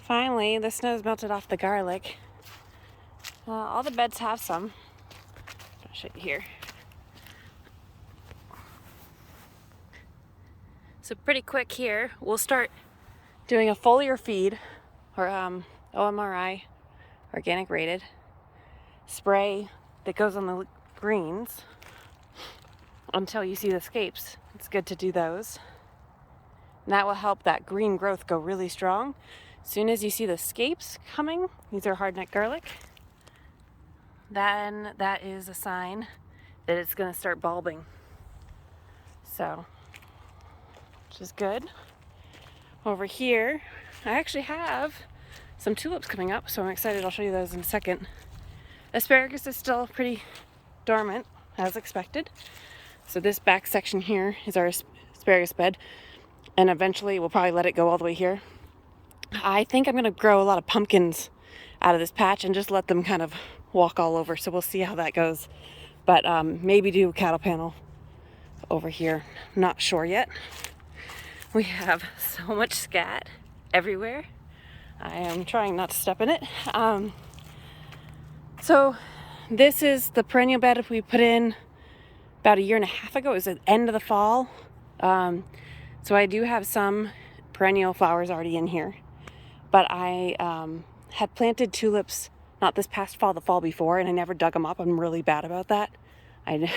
Finally, the snow's melted off the garlic. All the beds have some. I'll show you here. So pretty quick here, we'll start doing a foliar feed or OMRI, organic rated, spray that goes on the greens until you see the scapes. It's good to do those. And that will help that green growth go really strong. As soon as you see the scapes coming, these are hardneck garlic, then that is a sign that it's going to start bulbing. So, which is good. Over here, I actually have some tulips coming up, so I'm excited. I'll show you those in a second. Asparagus is still pretty dormant, as expected. So this back section here is our asparagus bed, and eventually we'll probably let it go all the way here. I think I'm going to grow a lot of pumpkins out of this patch and just let them kind of walk all over, so we'll see how that goes. But maybe do a cattle panel over here. Not sure yet. We have so much scat everywhere. I am trying not to step in it. So this is the perennial bed we put in about 1.5 years ago. It was at the end of the fall. So I do have some perennial flowers already in here. But I had planted tulips, not this past fall, the fall before, and I never dug them up. I'm really bad about that. I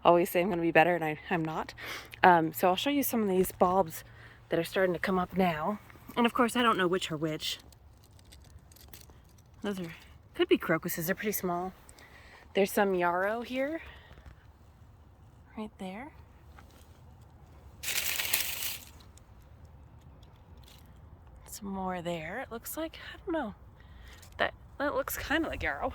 always say I'm going to be better, and I'm not. So I'll show you some of these bulbs that are starting to come up now. And of course, I don't know which are which. Those could be crocuses. They're pretty small. There's some yarrow here, right there. Some more there. It looks like, I don't know. That looks kind of like yarrow.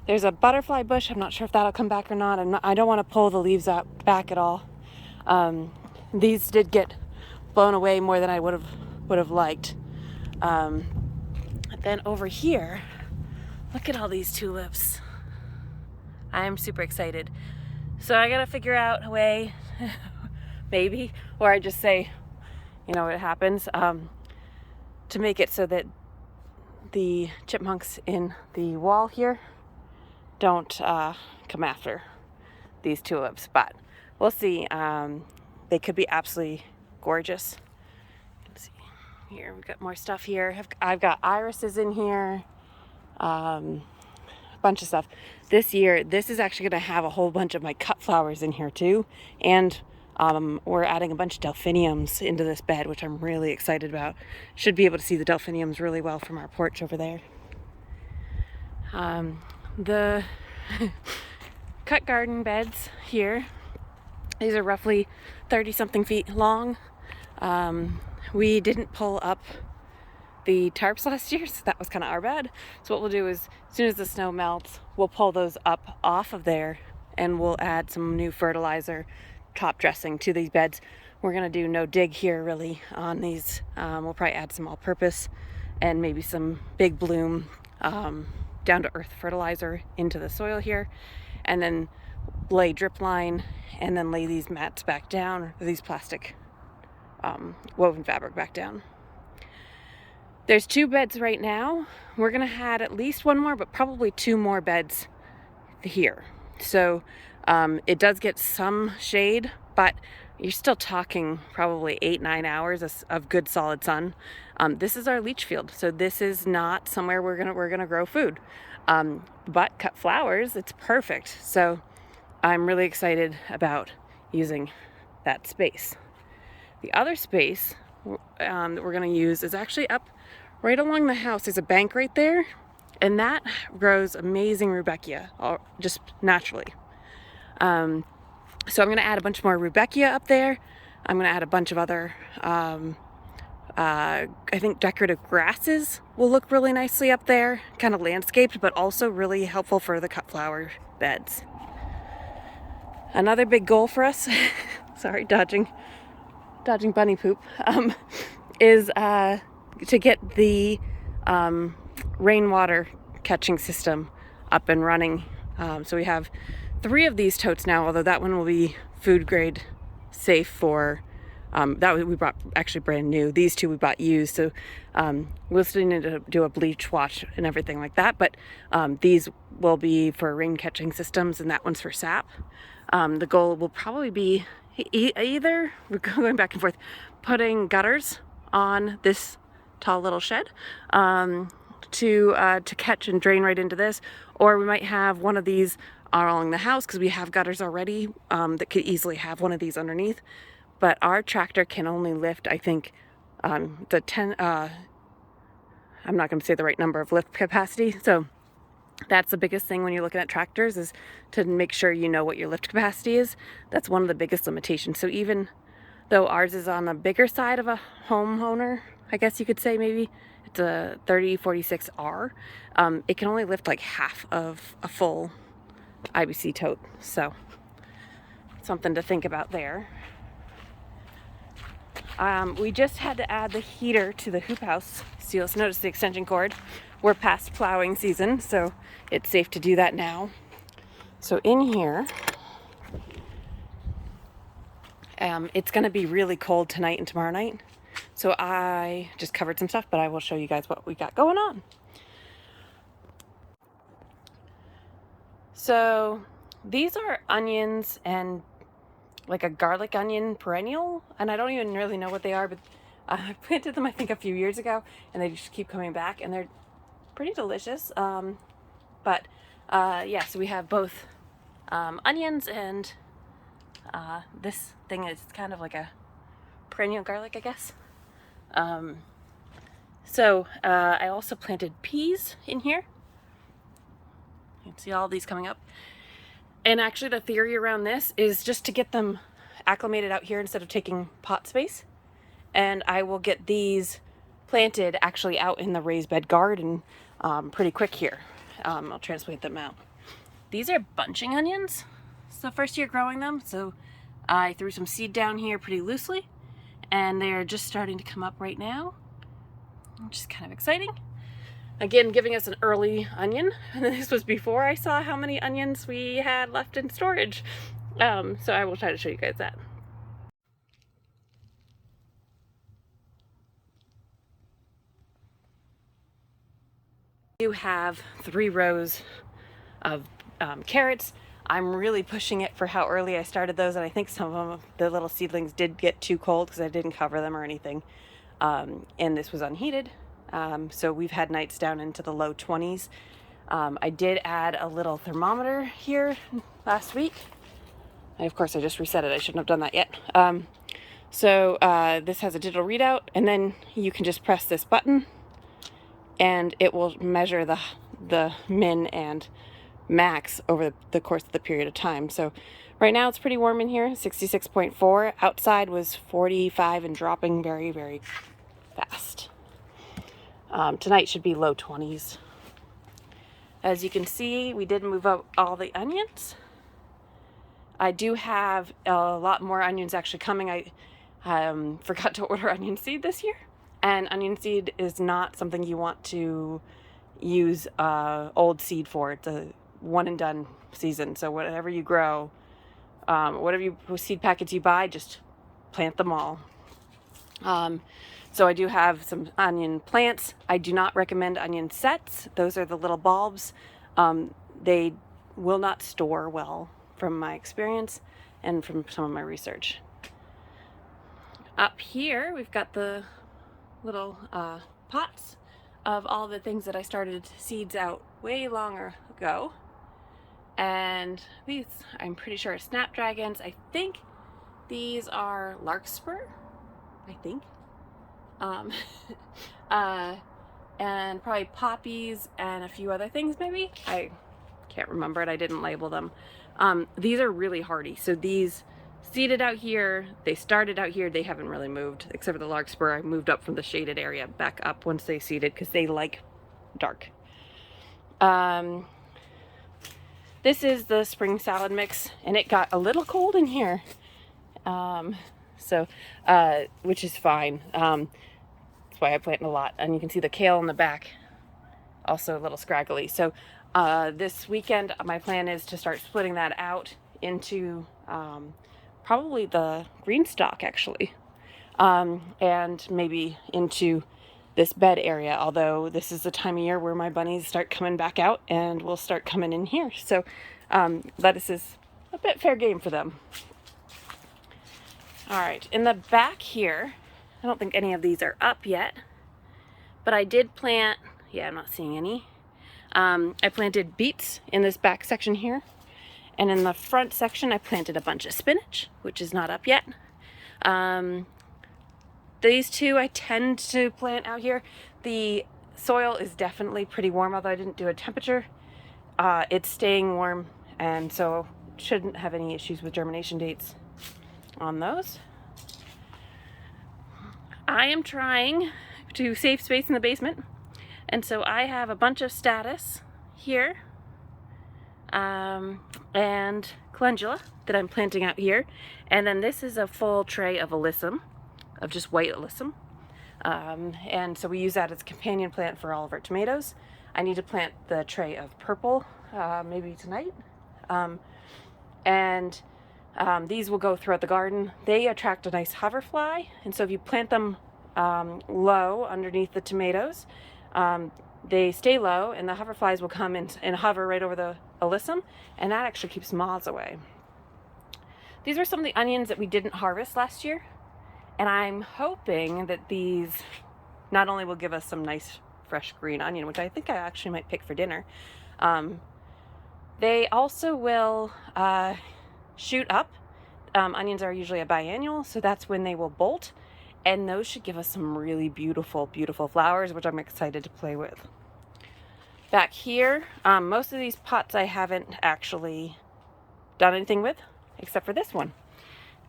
There's a butterfly bush. I'm not sure if that'll come back or not. I don't want to pull the leaves out back at all. These did get blown away more than I would have liked. Then over here, look at all these tulips. I am super excited. So I gotta figure out a way, maybe, or I just say, you know, what happens, to make it so that the chipmunks in the wall here don't come after these tulips. But we'll see. They could be absolutely gorgeous. Let's see. Here we've got more stuff here. I've got irises in here, a bunch of stuff. This year, this is actually going to have a whole bunch of my cut flowers in here too, and we're adding a bunch of delphiniums into this bed, which I'm really excited about. Should be able to see the delphiniums really well from our porch over there. The cut garden beds here, these are roughly 30-something feet long. We didn't pull up the tarps last year, so that was kind of our bad. So what we'll do is, as soon as the snow melts, we'll pull those up off of there, and we'll add some new fertilizer, top dressing to these beds. We're gonna do no dig here really on these. We'll probably add some all-purpose and maybe some big bloom down to earth fertilizer into the soil here, and then lay drip line, and then lay these mats back down, or these plastic woven fabric back down. There's 2 beds right now. We're gonna add at least 1 more, but probably 2 more beds here. So it does get some shade, but you're still talking probably 8-9 hours of good solid sun. This is our leach field, so this is not somewhere we're gonna grow food. But cut flowers, it's perfect. So I'm really excited about using that space. The other space that we're gonna use is actually up right along the house. There's a bank right there, and that grows amazing rudbeckia, just naturally. So I'm going to add a bunch more rudbeckia up there. I'm going to add a bunch of other, I think decorative grasses will look really nicely up there, kind of landscaped, but also really helpful for the cut flower beds. Another big goal for us, sorry, dodging bunny poop, is to get the rainwater catching system up and running. So we have 3 of these totes now, although that one will be food grade safe for We bought actually brand new. These two we bought used, so we'll still need to do a bleach wash and everything like that. But these will be for rain catching systems, and that one's for sap. The goal will probably be either, we're going back and forth, putting gutters on this tall little shed to catch and drain right into this, or we might have one of these along the house because we have gutters already that could easily have one of these underneath. But our tractor can only lift, I think, the 10, I'm not going to say the right number of lift capacity. So that's the biggest thing when you're looking at tractors, is to make sure you know what your lift capacity is. That's one of the biggest limitations. So even though ours is on the bigger side of a homeowner, I guess you could say, maybe it's a 3046R, it can only lift like half of a full IBC tote. So something to think about there. We just had to add the heater to the hoop house. So you'll notice the extension cord. We're past plowing season, so it's safe to do that now. So in here, it's going to be really cold tonight and tomorrow night. So I just covered some stuff, but I will show you guys what we got going on. So these are onions and like a garlic onion perennial, and I don't even really know what they are, but I planted them I think a few years ago, and they just keep coming back, and they're pretty delicious. But yeah, so we have both onions and this thing is kind of like a perennial garlic, I guess. So I also planted peas in here. You can see all these coming up. And actually the theory around this is just to get them acclimated out here instead of taking pot space. And I will get these planted actually out in the raised bed garden pretty quick here. I'll transplant them out. These are bunching onions. It's the first year growing them, so I threw some seed down here pretty loosely, and they're just starting to come up right now, which is kind of exciting. Again, giving us an early onion. This was before I saw how many onions we had left in storage. So I will try to show you guys that. I do have 3 rows of carrots. I'm really pushing it for how early I started those, and I think some of them, the little seedlings, did get too cold because I didn't cover them or anything. And this was unheated. So we've had nights down into the low 20s. I did add a little thermometer here last week. And of course, I just reset it. I shouldn't have done that yet. So this has a digital readout, and then you can just press this button, and it will measure the min and max over the course of the period of time. So right now it's pretty warm in here, 66.4. Outside was 45 and dropping very, very fast. Tonight should be low 20s. As you can see, we did move out all the onions. I do have a lot more onions actually coming. I forgot to order onion seed this year, and onion seed is not something you want to use old seed for. It's a one and done season. So whatever you grow, whatever seed packets you buy, just plant them all. So I do have some onion plants. I do not recommend onion sets. Those are the little bulbs. They will not store well from my experience and from some of my research. Up here, we've got the little pots of all the things that I started seeds out way longer ago. And these, I'm pretty sure, are snapdragons. I think these are larkspur, I think. And probably poppies and a few other things maybe. I can't remember it. I didn't label them. These are really hardy. So these seeded out here, they started out here, they haven't really moved, except for the larkspur. I moved up from the shaded area back up once they seeded because they like dark. This is the spring salad mix, and it got a little cold in here. Which is fine. That's why I planted a lot. And you can see the kale in the back, also a little scraggly. So this weekend, my plan is to start splitting that out into probably the green stalk, actually. and maybe into this bed area, although this is the time of year where my bunnies start coming back out and will start coming in here. So lettuce is a bit fair game for them. All right, in the back here, I don't think any of these are up yet, but I did plant, yeah, I'm not seeing any. I planted beets in this back section here, and in the front section I planted a bunch of spinach, which is not up yet. These two I tend to plant out here. The soil is definitely pretty warm, although I didn't do a temperature. It's staying warm, and so shouldn't have any issues with germination dates on those. I am trying to save space in the basement, and so I have a bunch of statice here and calendula that I'm planting out here, and then this is a full tray of alyssum, of just white alyssum, and so we use that as a companion plant for all of our tomatoes. I need to plant the tray of purple maybe tonight, and these will go throughout the garden. They attract a nice hoverfly, and so if you plant them low underneath the tomatoes, they stay low, and the hoverflies will come in and hover right over the alyssum, and that actually keeps moths away. These are some of the onions that we didn't harvest last year, and I'm hoping that these not only will give us some nice fresh green onion, which I think I actually might pick for dinner, they also will shoot up. Onions are usually a biennial, so that's when they will bolt, and those should give us some really beautiful, beautiful flowers, which I'm excited to play with. Back here, most of these pots I haven't actually done anything with, except for this one.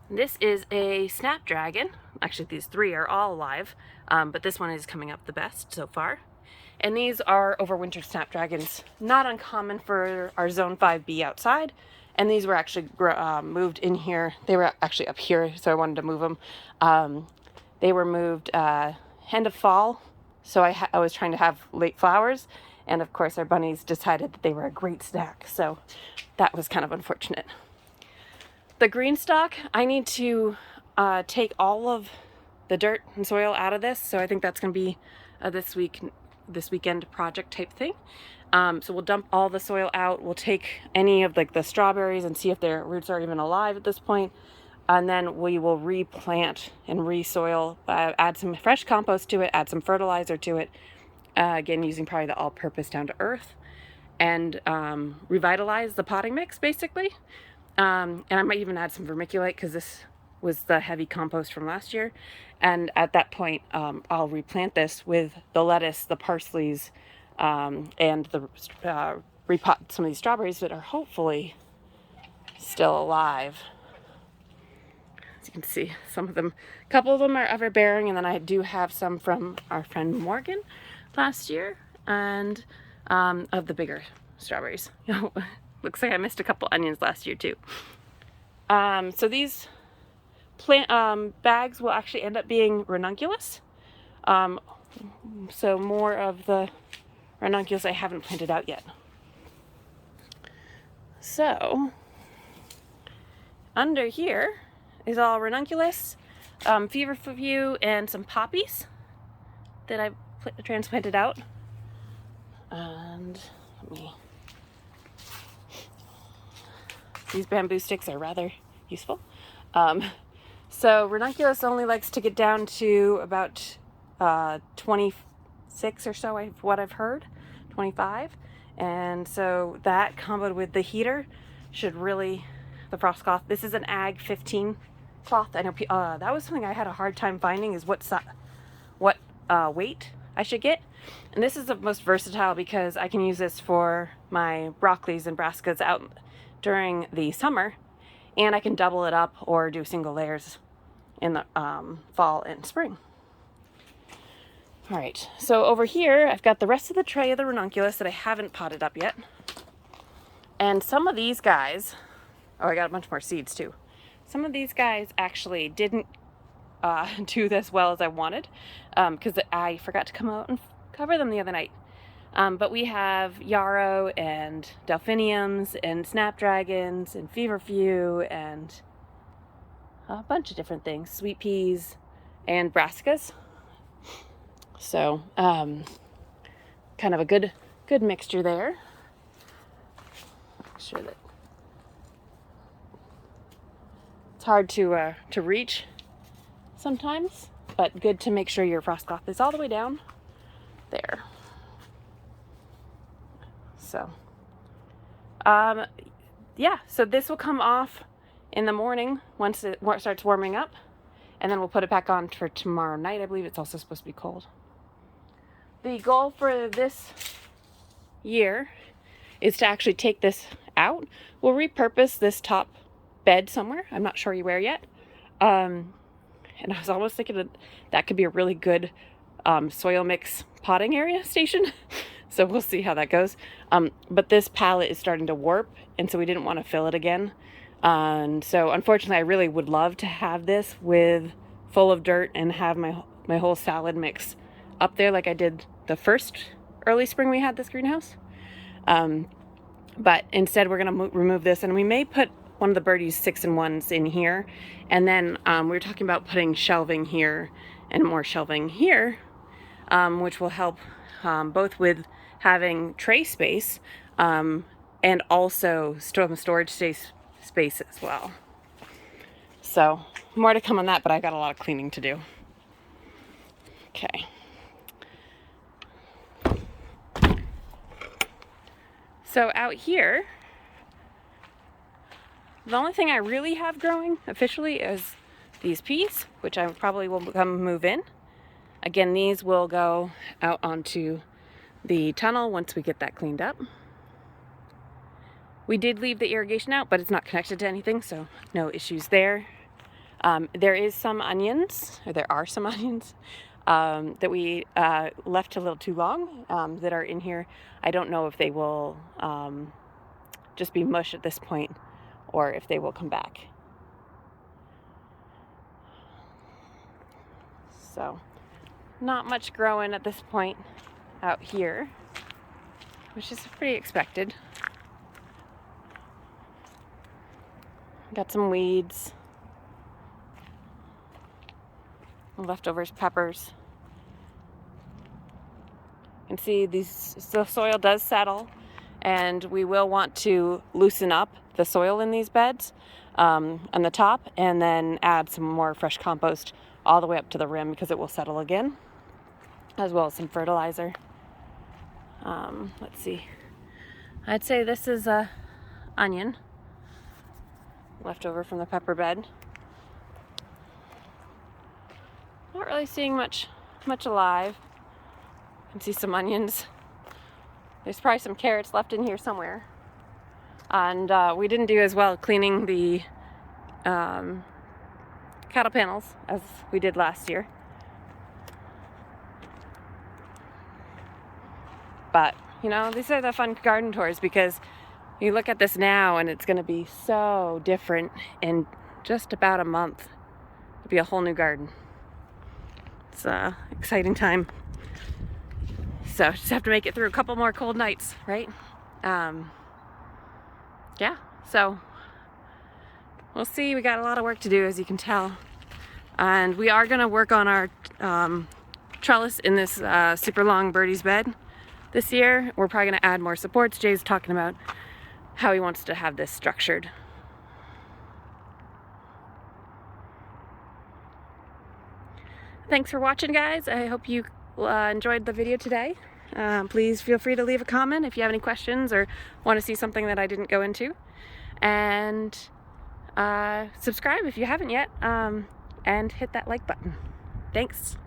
This is a snapdragon. Actually, these three are all alive, but this one is coming up the best so far. And these are overwintered snapdragons, not uncommon for our Zone 5B outside. And these were actually moved in here. They were actually up here, so I wanted to move them. They were moved end of fall, so I was trying to have late flowers. And of course, our bunnies decided that they were a great snack, so that was kind of unfortunate. The green stock, I need to take all of the dirt and soil out of this, so I think that's going to be this weekend project type thing. So we'll dump all the soil out. We'll take any of like the strawberries and see if their roots are even alive at this point. And then we will replant and resoil, add some fresh compost to it, add some fertilizer to it. Again, using probably the all-purpose down to earth, and revitalize the potting mix basically. And I might even add some vermiculite because this was the heavy compost from last year. And at that point, I'll replant this with the lettuce, the parsleys, and the repot some of these strawberries that are hopefully still alive. As you can see, some of them, a couple of them are everbearing, and then I do have some from our friend Morgan last year, and of the bigger strawberries. Looks like I missed a couple onions last year too. So these plant bags will actually end up being ranunculus. So more of the ranunculus I haven't planted out yet. So under here is all ranunculus, feverfew, and some poppies that I transplanted out. And these bamboo sticks are rather useful. So ranunculus only likes to get down to about 26 or so, what I've heard, 25. And so that comboed with the heater should really, the frost cloth, this is an Ag 15 cloth. I know that was something I had a hard time finding, is what weight I should get. And this is the most versatile because I can use this for my broccolis and brassicas out during the summer, and I can double it up or do single layers in the fall and spring. All right, so over here I've got the rest of the tray of the ranunculus that I haven't potted up yet. And some of these guys, oh, I got a bunch more seeds too. Some of these guys actually didn't do this well as I wanted, because I forgot to come out and cover them the other night. But we have yarrow and delphiniums and snapdragons and feverfew and a bunch of different things, sweet peas, and brassicas. So kind of a good mixture there. Make sure that it's hard to reach sometimes, but good to make sure your frost cloth is all the way down there. So yeah, so this will come off in the morning once it starts warming up, and then we'll put it back on for tomorrow night. I believe it's also supposed to be cold. The goal for this year is to actually take this out. We'll repurpose this top bed somewhere. I'm not sure where yet. And I was almost thinking that could be a really good soil mix potting area station. So we'll see how that goes. But this pallet is starting to warp, and so we didn't want to fill it again. And so unfortunately, I really would love to have this full of dirt and have my whole salad mix up there like I did the first early spring we had this greenhouse. But instead we're going to remove this, and we may put one of the Birdies 6-in-1s in here. And then we were talking about putting shelving here and more shelving here, which will help both with having tray space and also storage space as well. So more to come on that, but I got a lot of cleaning to do. Okay. So out here, the only thing I really have growing officially is these peas, which I probably will move in. Again, these will go out onto the tunnel once we get that cleaned up. We did leave the irrigation out, but it's not connected to anything, so no issues there. There are some onions that we left a little too long that are in here. I don't know if they will just be mush at this point or if they will come back. So not much growing at this point out here, which is pretty expected. Got some weeds, leftovers, peppers. You can see the soil does settle, and we will want to loosen up the soil in these beds on the top, and then add some more fresh compost all the way up to the rim because it will settle again, as well as some fertilizer. Let's see. I'd say this is a onion left over from the pepper bed. Not really seeing much alive. You can see some onions. There's probably some carrots left in here somewhere. And we didn't do as well cleaning the cattle panels as we did last year. But, you know, these are the fun garden tours because you look at this now and it's going to be so different in just about a month. It'll be a whole new garden. It's an exciting time. So just have to make it through a couple more cold nights, right? Yeah, so we'll see. We got a lot of work to do, as you can tell. And we are going to work on our trellis in this super long Birdies bed this year. We're probably going to add more supports. Jay's talking about how he wants to have this structured. Thanks for watching, guys. I hope you enjoyed the video today. Please feel free to leave a comment if you have any questions or want to see something that I didn't go into. And subscribe if you haven't yet, and hit that like button. Thanks.